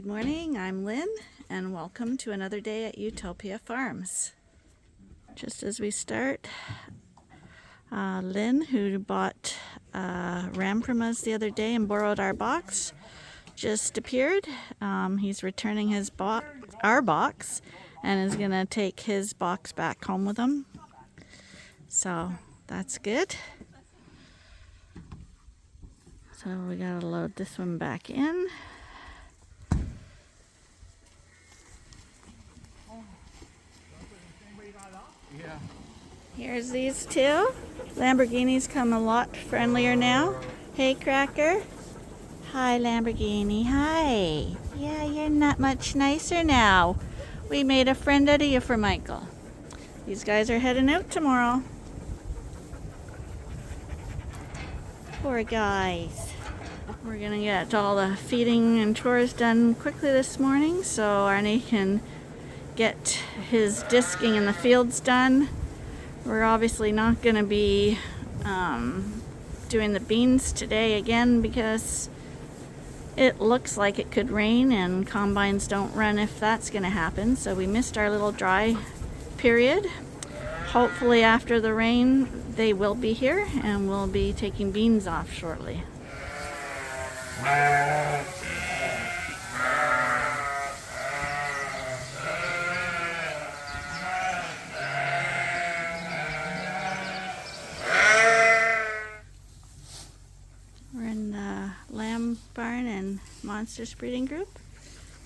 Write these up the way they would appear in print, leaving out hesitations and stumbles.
Good morning, I'm Lynn, and welcome to another day at Ewetopia Farms. Just as we start, Lynn, who bought a ram from us the other day and borrowed our box, just appeared. He's returning our box and is going to take his box back home with him. So that's good. So we got to load this one back in. Here's these two. Lamborghinis come a lot friendlier now. Hey, Cracker. Hi, Lamborghini. Hi. Yeah, you're not much nicer now. We made a friend out of you for Michael. These guys are heading out tomorrow. Poor guys. We're gonna get all the feeding and chores done quickly this morning so Arnie can get his disking in the fields done. We're obviously not going to be doing the beans today again because it looks like it could rain and combines don't run if that's going to happen. So we missed our little dry period. Hopefully after the rain they will be here and we'll be taking beans off shortly. Barn and Monsters breeding group,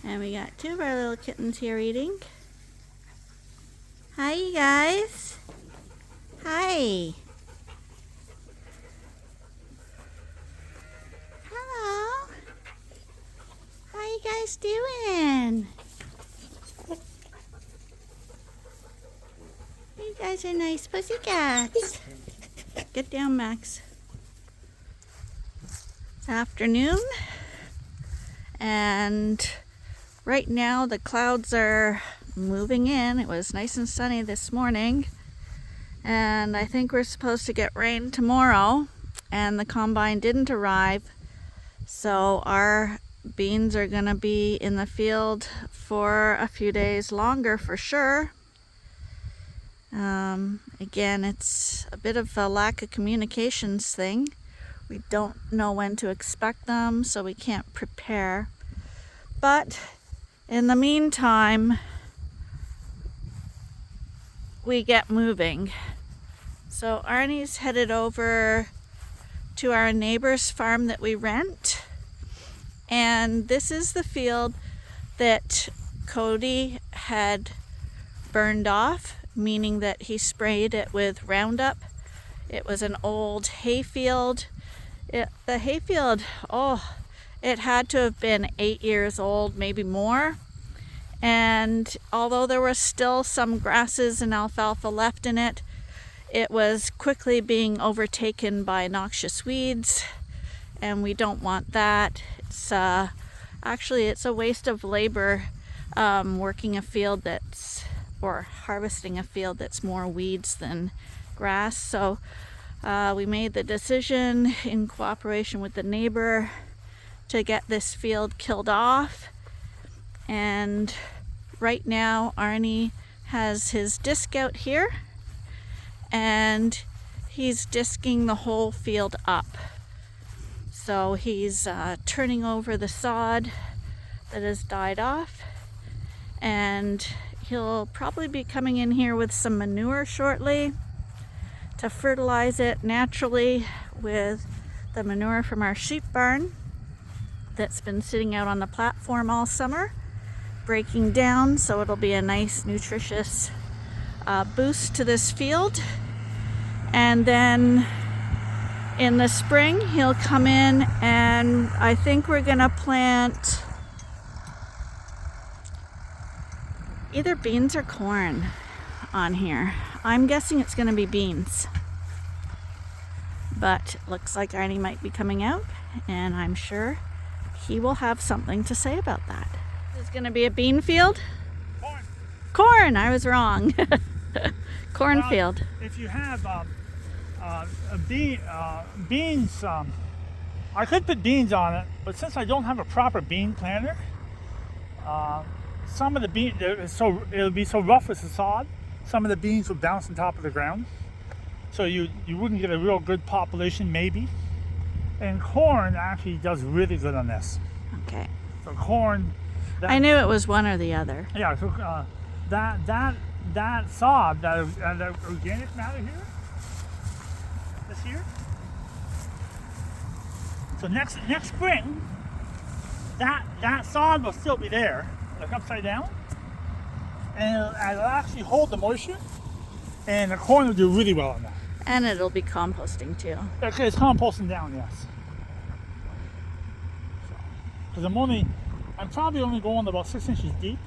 and we got two of our little kittens here eating. Hi, you guys. Hi. Hello. How you guys doing? You guys are nice pussycats. Get down, Max. Afternoon, and right now the clouds are moving in. It was nice and sunny this morning, and I think we're supposed to get rain tomorrow, and the combine didn't arrive, so our beans are gonna be in the field for a few days longer for sure. Again, it's a bit of a lack of communications thing. We don't know when to expect them, so we can't prepare. But in the meantime, we get moving. So Arnie's headed over to our neighbor's farm that we rent. And this is the field that Cody had burned off, meaning that he sprayed it with Roundup. It was an old hay field. The hayfield, it had to have been 8 years old, maybe more. And although there were still some grasses and alfalfa left in it, it was quickly being overtaken by noxious weeds, and we don't want that. It's actually it's a waste of labor working a field or harvesting a field that's more weeds than grass. So we made the decision in cooperation with the neighbor to get this field killed off. And right now Arnie has his disc out here and he's disking the whole field up. So he's turning over the sod that has died off, and he'll probably be coming in here with some manure shortly to fertilize it naturally with the manure from our sheep barn that's been sitting out on the platform all summer, breaking down, so it'll be a nice nutritious boost to this field. And then in the spring he'll come in, and I think we're gonna plant either beans or corn on here. I'm guessing it's going to be beans, but looks like Arnie might be coming out, and I'm sure he will have something to say about that. This is going to be a bean field? Corn! I was wrong. Cornfield. Well, if you have beans, I could put beans on it, but since I don't have a proper bean planter, some of the beans, it'll be so rough as the sod, some of the beans will bounce on top of the ground. So you wouldn't get a real good population maybe. And corn actually does really good on this. Okay. So corn. I knew it was one or the other. Yeah, so that sod, that organic matter here, this here. So next spring, that sod will still be there, like upside down, and it'll actually hold the moisture, and the corn will do really well on that. And it'll be composting too. Okay, it's composting down, yes. Because I'm probably only going about 6 inches deep,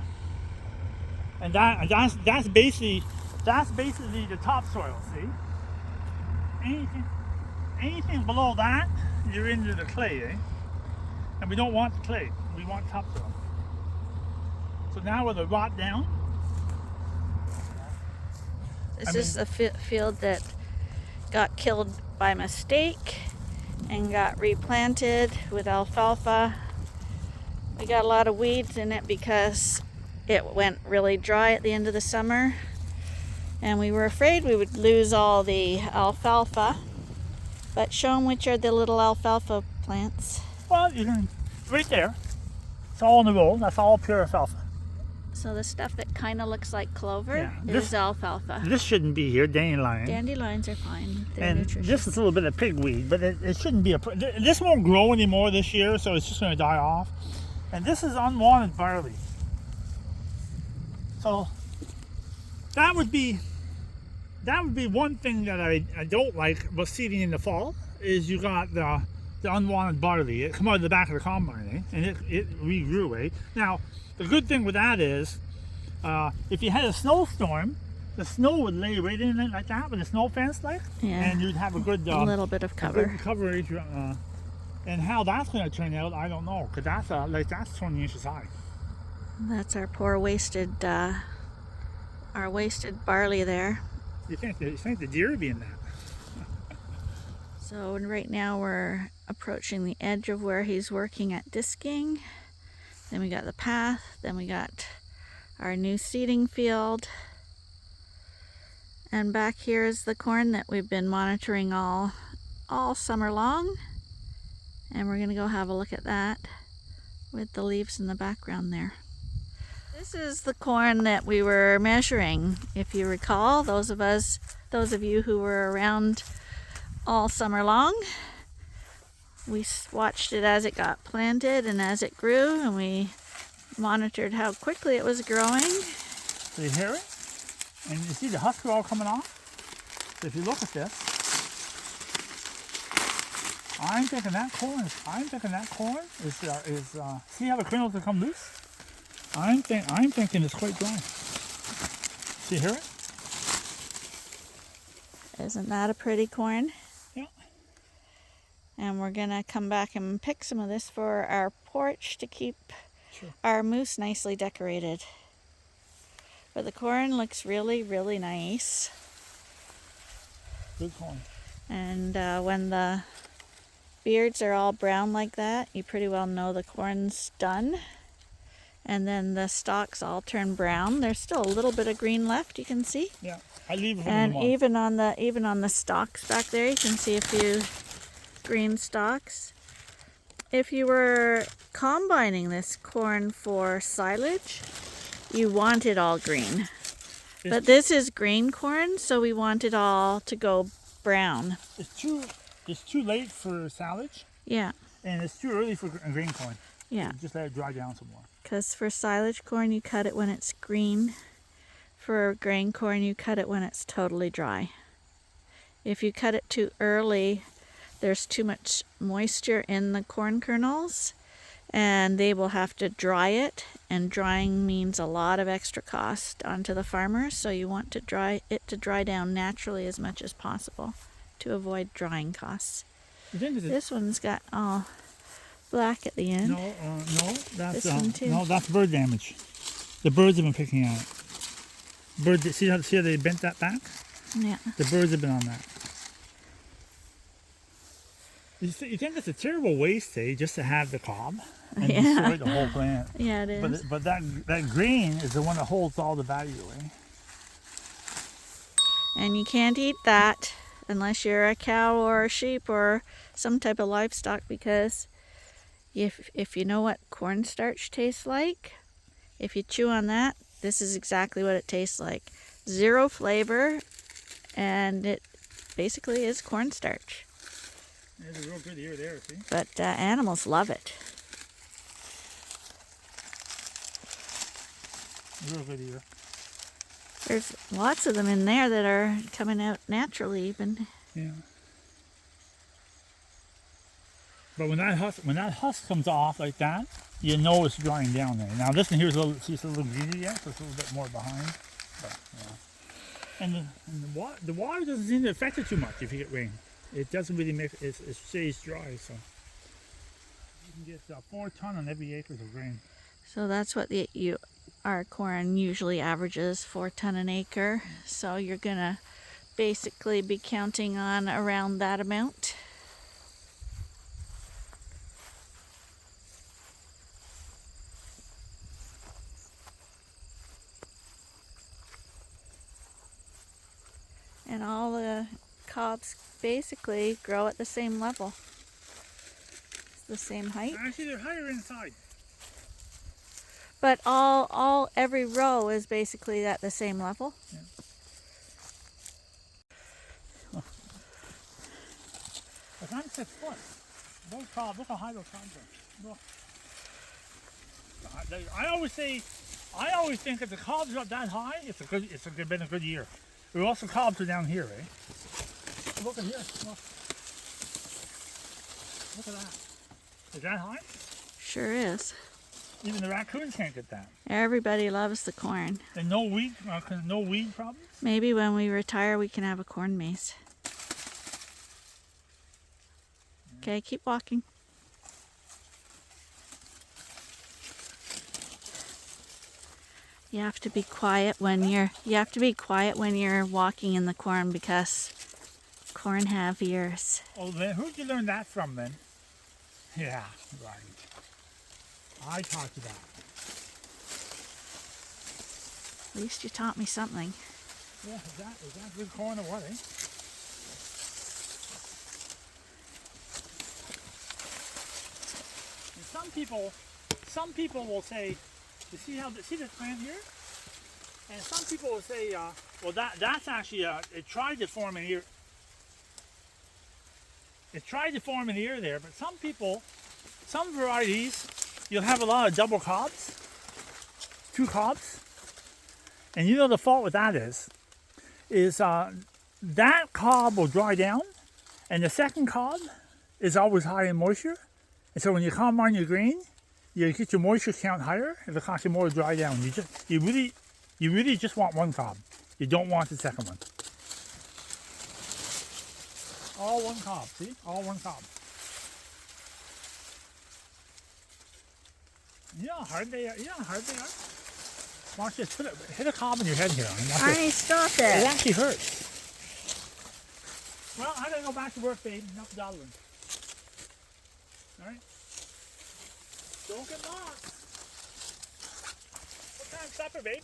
and that's basically the topsoil. See, anything below that, you're into the clay, eh? And we don't want the clay. We want topsoil. So now with the rot down. This is a field that got killed by mistake and got replanted with alfalfa. We got a lot of weeds in it because it went really dry at the end of the summer, and we were afraid we would lose all the alfalfa. But show them which are the little alfalfa plants. Well, you can, right there. It's all in the roll. That's all pure alfalfa. So the stuff that kind of looks like clover is alfalfa. This shouldn't be here, dandelion. Dandelions are fine. They're And nutritious. this is a little bit of pigweed, but it shouldn't be this won't grow anymore this year, so it's just going to die off. And this is unwanted barley. So that would be one thing that I don't like about seeding in the fall, is you got the unwanted barley. It come out of the back of the combine, eh? And it regrew, eh? Now, the good thing with that is, if you had a snowstorm, the snow would lay right in it like that with a snow fence, like, and you'd have a good a little bit of cover. Good coverage. And how that's going to turn out, I don't know, because that's 20 inches high. That's our poor wasted barley there. You think the deer would be in that? So right now we're approaching the edge of where he's working at disking. Then we got the path. Then we got our new seeding field. And back here is the corn that we've been monitoring all summer long. And we're gonna go have a look at that with the leaves in the background there. This is the corn that we were measuring. If you recall, those of you who were around all summer long, we watched it as it got planted and as it grew, and we monitored how quickly it was growing. So you hear it? And you see the husk all coming off? So if you look at this, I'm thinking that corn is see how the kernels have come loose? I'm thinking it's quite dry. See, hear it? Isn't that a pretty corn? Yeah. And we're gonna come back and pick some of this for our porch to keep our moose nicely decorated. But the corn looks really, really nice. Good corn. And when the beards are all brown like that, you pretty well know the corn's done. And then the stalks all turn brown. There's still a little bit of green left, you can see. Yeah, I leave it. And even on the stalks back there, you can see a few green stalks. If you were combining this corn for silage, you want it all green. But this is green corn, so we want it all to go brown. It's too late for silage. Yeah. And it's too early for green corn. Yeah. So just let it dry down some more. Because for silage corn, you cut it when it's green. For grain corn, you cut it when it's totally dry. If you cut it too early, there's too much moisture in the corn kernels, and they will have to dry it, and drying means a lot of extra cost onto the farmer, so you want to dry down naturally as much as possible to avoid drying costs. This one's got all black at the end. No, that's this one too. No, that's bird damage. The birds have been picking at it. See how they bent that back? Yeah. The birds have been on that. You think it's a terrible waste, eh, just to have the cob and Yeah. destroy the whole plant. Yeah, it is. But that green is the one that holds all the value, eh? And you can't eat that unless you're a cow or a sheep or some type of livestock, because if you know what cornstarch tastes like, if you chew on that, this is exactly what it tastes like. Zero flavor, and it basically is cornstarch. There's a real good ear there, see? But animals love it. Real good ear. There's lots of them in there that are coming out naturally even. Yeah. But when that husk comes off like that, you know it's drying down there. Now this one here's a little greedy yet, so it's a little bit more behind. But, yeah. And the water doesn't seem to affect it too much if you get rain. It doesn't really make it stays dry, so you can get 4 ton on every acre of rain. So that's what our corn usually averages, 4 ton an acre. So you're gonna basically be counting on around that amount. And all the cobs basically grow at the same level. It's the same height. Actually, they're higher inside. But every row is basically at the same level. Yeah. But I'm 6 foot. Those cobs, look how high those cobs are. Look. I always think if the cobs are up that high, it's been a good year. There are also cobs are down here, eh? Look at here. Look at that. Is that high? Sure is. Even the raccoons can't get that. Everybody loves the corn. And no weed problems? Maybe when we retire we can have a corn maze. Okay, keep walking. You have to be quiet when you're walking in the corn, because corn have ears. Oh, then who'd you learn that from then? Yeah, right. I taught you that. At least you taught me something. Yeah, is that good corn or what, eh? And some people will say, you see this plant here? And some people will say, well, that's actually it tried to form an ear. It tried to form an ear there, but some varieties, you'll have a lot of double cobs, 2 cobs, and you know the fault with that is that cob will dry down, and the second cob is always high in moisture, and so when you combine your grain, you get your moisture count higher. It'll cost you more to dry down. You really just want 1 cob. You don't want the second one. All 1 cob, see? All 1 cob. You know how hard they are? Watch this. Hit a cob in your head here. Arnie, stop It it. actually hurts. Well, I gotta go back to work, babe. Enough dawdling. Alright? Don't get lost. What time's supper, babe?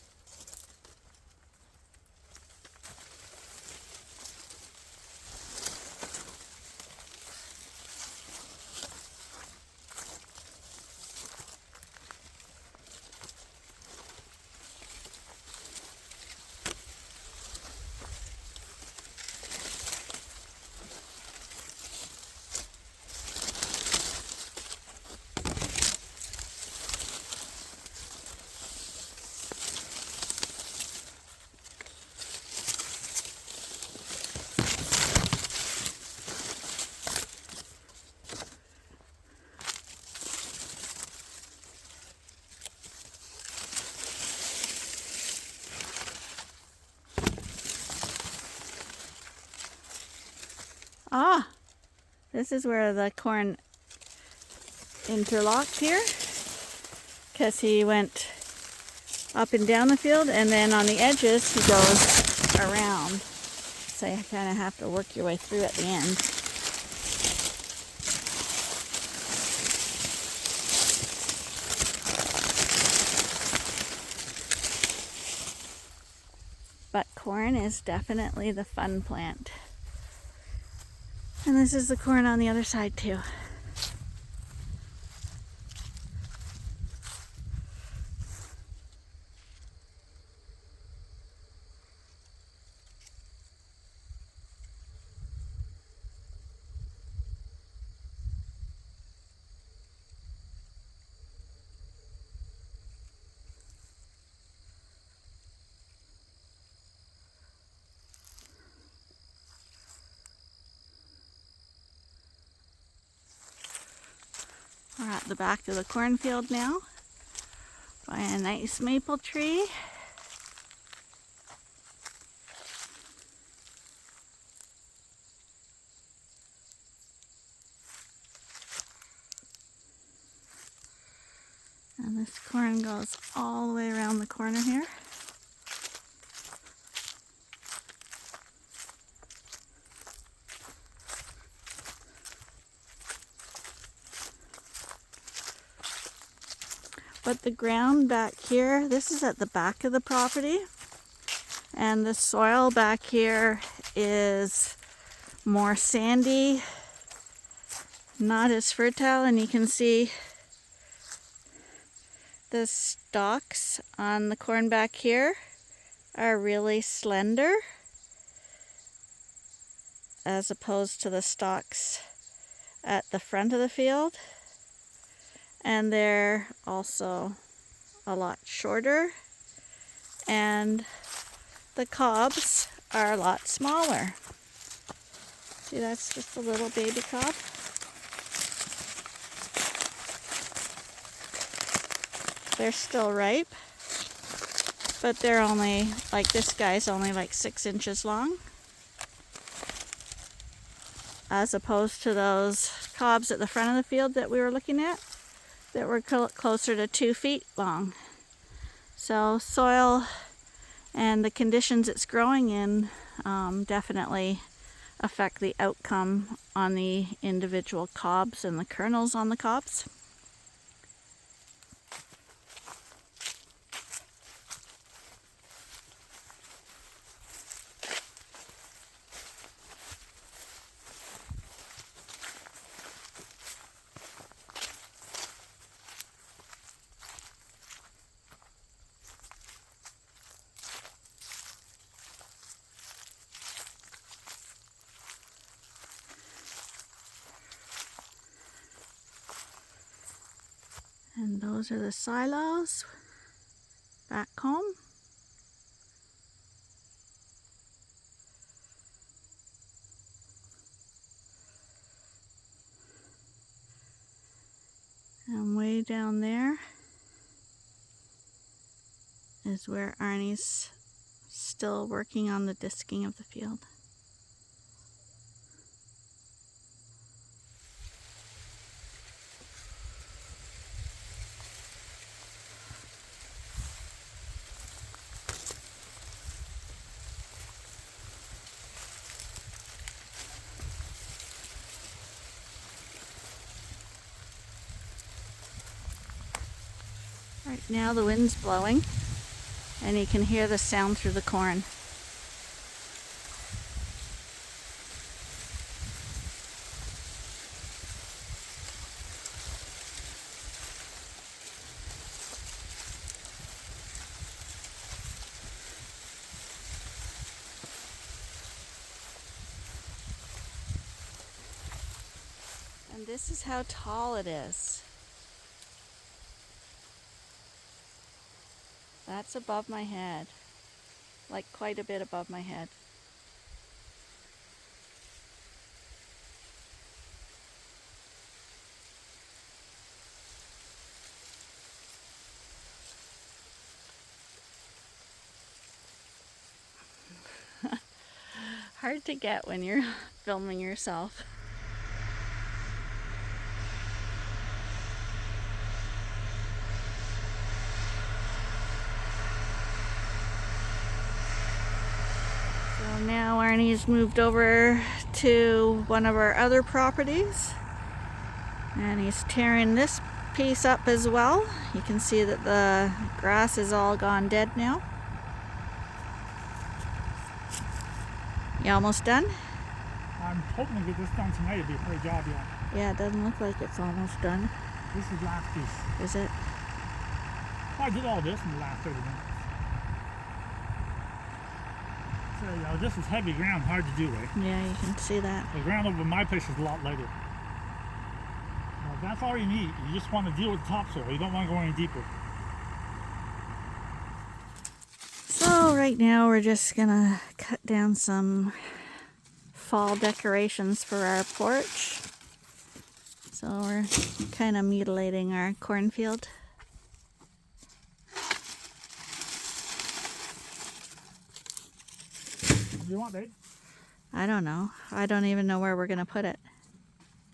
Ah, this is where the corn interlocked here, because he went up and down the field, and then on the edges he goes around. So you kind of have to work your way through at the end. corn is definitely the fun plant. And this is the corn on the other side too. We're at the back of the cornfield now by a nice maple tree. And this corn goes all the way around the corner here. But the ground back here, this is at the back of the property, and the soil back here is more sandy, not as fertile, and you can see the stalks on the corn back here are really slender as opposed to the stalks at the front of the field. And they're also a lot shorter, and the cobs are a lot smaller. See, that's just a little baby cob. They're still ripe, but they're only, like this guy's only like 6 inches long, as opposed to those cobs at the front of the field that we were looking at that were closer to 2 feet long. So soil and the conditions it's growing in definitely affect the outcome on the individual cobs and the kernels on the cobs. And those are the silos back home. And way down there is where Arnie's still working on the disking of the field. Right now the wind's blowing, and you can hear the sound through the corn. And this is how tall it is. That's above my head, like quite a bit above my head. Hard to get when you're filming yourself. So now Arnie's moved over to one of our other properties, and he's tearing this piece up as well. You can see that the grass is all gone dead now. You almost done? I'm hoping to get this done tonight. It'd be a pretty job, yeah. Yeah, it doesn't look like it's almost done. This is the last piece. Is it? I did all this in the last 30 minutes. So, this is heavy ground, hard to do, right? Yeah, you can see that. The ground over my place is a lot lighter. That's all you need. You just want to deal with the topsoil. You don't want to go any deeper. So right now we're just gonna cut down some fall decorations for our porch. So we're kind of mutilating our cornfield. What do you want, babe? I don't know. I don't even know where we're gonna put it.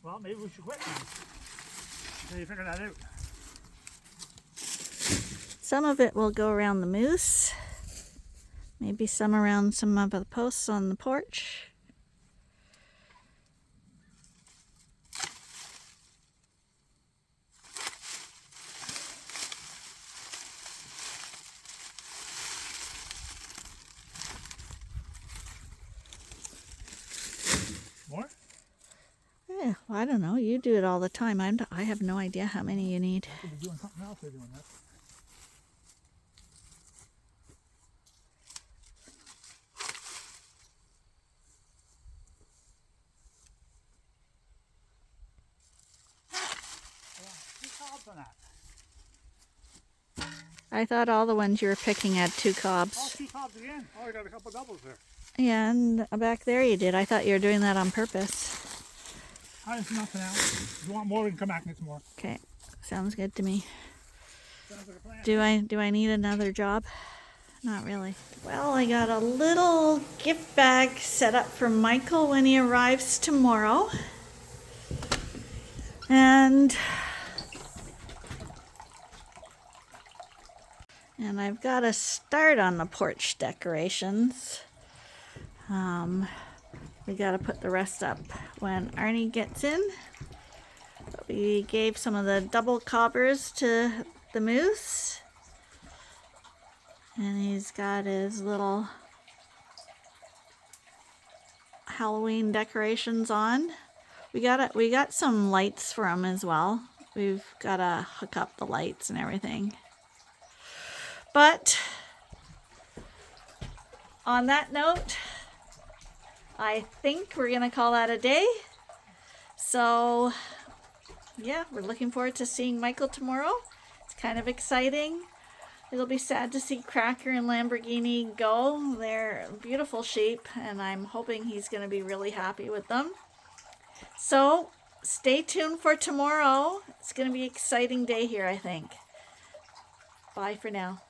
Well, maybe we should quit now. Until you figure that out. Some of it will go around the moose. Maybe some around some of the posts on the porch. More? Yeah, well, I don't know. You do it all the time. I have no idea how many you need. I could be doing something else. They're doing this. On that. I thought all the ones you were picking had 2 Oh, cobs. 2 cobs again. Oh, I got a couple doubles there. Yeah, and back there you did. I thought you were doing that on purpose. There's nothing else. If you want more, we can come back next more. Okay, sounds good to me. Sounds like a plan. Do I need another job? Not really. Well, I got a little gift bag set up for Michael when he arrives tomorrow. And I've got to start on the porch decorations. We got to put the rest up when Arnie gets in. But we gave some of the double cobbers to the moose. And he's got his little Halloween decorations on. We got some lights for him as well. We've got to hook up the lights and everything. But on that note, I think we're gonna call that a day. So yeah, we're looking forward to seeing Michael tomorrow. It's kind of exciting. It'll be sad to see Cracker and Lamborghini go. They're beautiful sheep, and I'm hoping he's gonna be really happy with them. So stay tuned for tomorrow. It's gonna be an exciting day here, I think. Bye for now.